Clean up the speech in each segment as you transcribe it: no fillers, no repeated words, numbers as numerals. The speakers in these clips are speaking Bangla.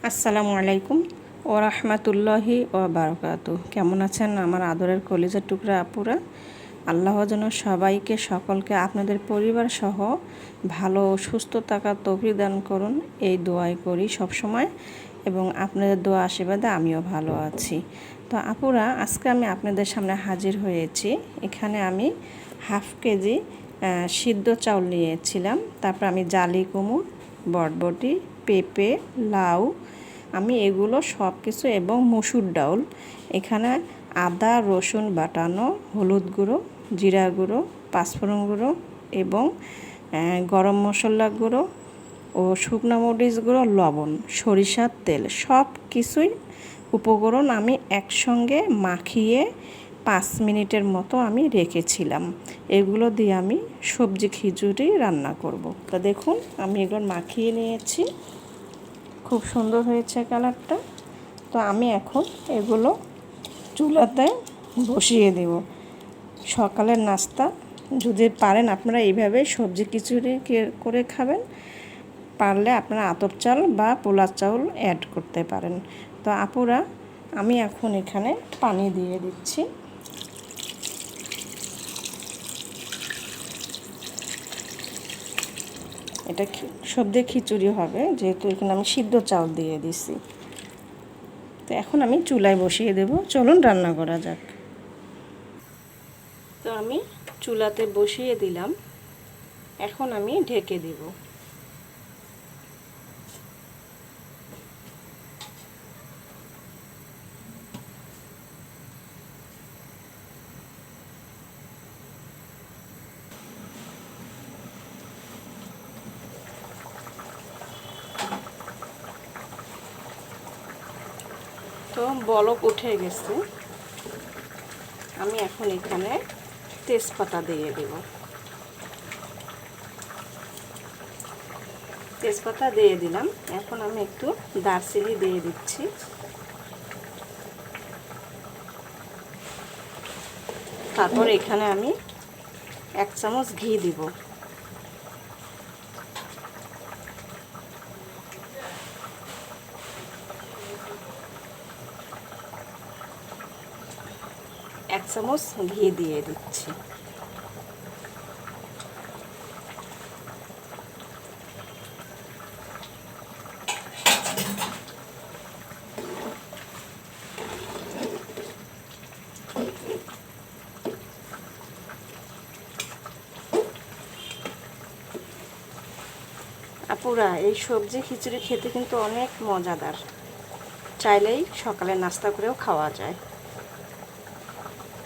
আসসালামু আলাইকুম ও রাহমাতুল্লাহি ও বারাকাতু। কেমন আছেন আমার আদরের কলিজার টুকরা আপুরা? আল্লাহ যেন সবাইকে সকলকে আপনাদের পরিবার সহ ভালো ও সুস্থ থাকার তৌফিক দান করুন, এই দোয়াই করি সব সময়। এবং আপনাদের দোয়া আশীর্বাদে আমিও ভালো আছি। তো আপুরা, আজকে আমি আপনাদের সামনে হাজির হয়েছি। এখানে আমি হাফ কেজি সিদ্ধ চাউল নিয়েছিলাম। তারপর আমি জালি কুমড়, বরবটি, পেঁপে, লাউ, আমি এগুলো সব কিছু এবং মসুর ডাউল, এখানে আদা রসুন বাটানো, হলুদ গুঁড়ো, জিরা গুঁড়ো, পাঁচফোড়ন গুঁড়ো এবং গরম মশলা গুঁড়ো ও শুকনো মরিচ গুঁড়ো, লবণ, সরিষার তেল, সব কিছুই উপকরণ আমি একসঙ্গে মাখিয়ে 5 মিনিটের মতো আমি রেখেছিলাম। এগুলো দিয়ে আমি সবজি খিচুড়ি রান্না করব। তা দেখুন, আমি এগুলো মাখিয়ে নিয়েছি, খুব সুন্দর হয়েছে কালারটা। তো আমি এখন এগুলো চুলাতে বসিয়ে দেব। সকালের নাস্তা যদি পারেন আপনারা এইভাবে সবজি খিচুড়ি করে খাবেন, পারলে আপনারা আতপ চাল বা পোলা চাউল অ্যাড করতে পারেন। তো আপুরা, আমি এখন এখানে পানি দিয়ে দিচ্ছি। এটা সবজি খিচুড়ি হবে, যেহেতু এখানে আমি সিদ্ধ চাউল দিয়ে দিছি। তো এখন আমি চুলায় বসিয়ে দেব, চলুন রান্না করা যাক। তো আমি চুলাতে বসিয়ে দিলাম, এখন আমি ঢেকে দেব। তো বলক উঠে গেছে, আমি এখন এখানে তেজপাতা দিয়ে দেব। তেজপাতা দিয়ে দিলাম, এখন আমি একটু দারচিনি দিয়ে দিচ্ছি। তারপর এখানে আমি 1 চামচ ঘি দিব। এক চামচ ঘি দিয়ে দিচ্ছি। আপুরা, এই সবজি খিচুড়ি খেতে কিন্তু অনেক মজাদার, চাইলেই সকালে নাস্তা করেও খাওয়া যায়।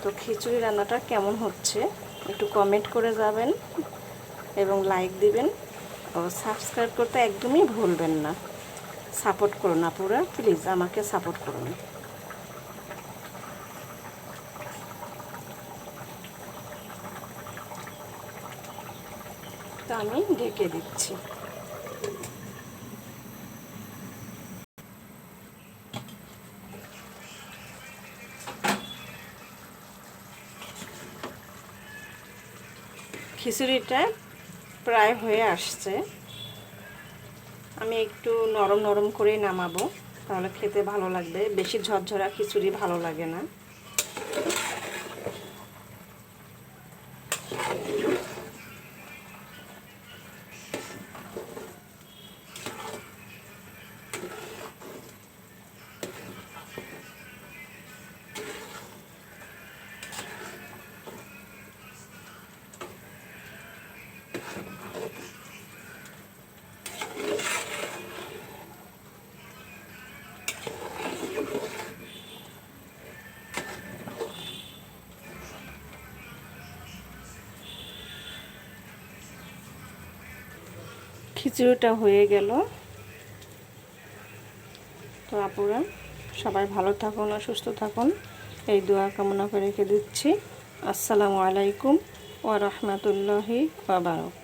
তো খিচুড়ি রান্নাটা কেমন হচ্ছে একটু কমেন্ট করে যাবেন এবং লাইক দিবেন ও সাবস্ক্রাইব করতে একদমই ভুলবেন না। সাপোর্ট করুন আপুরা, প্লিজ আমাকে সাপোর্ট করুন। তো আমি ঢেকে দিচ্ছি। খিচুড়িটা প্রায় হয়ে আসছে, আমি একটু নরম নরম করেই নামাবো, তাহলে খেতে ভালো লাগবে। বেশি ঝরঝরা খিচুড়ি ভালো লাগে না। খিচুড়িটা হয়ে গেল। তো আপুরা, সবাই ভালো থাকুন আর সুস্থ থাকুন, এই দোয়া কামনা করে রেখে দিচ্ছি। আসসালামু আলাইকুম ওয়া রাহমাতুল্লাহি ওয়া বারাকাতুহু।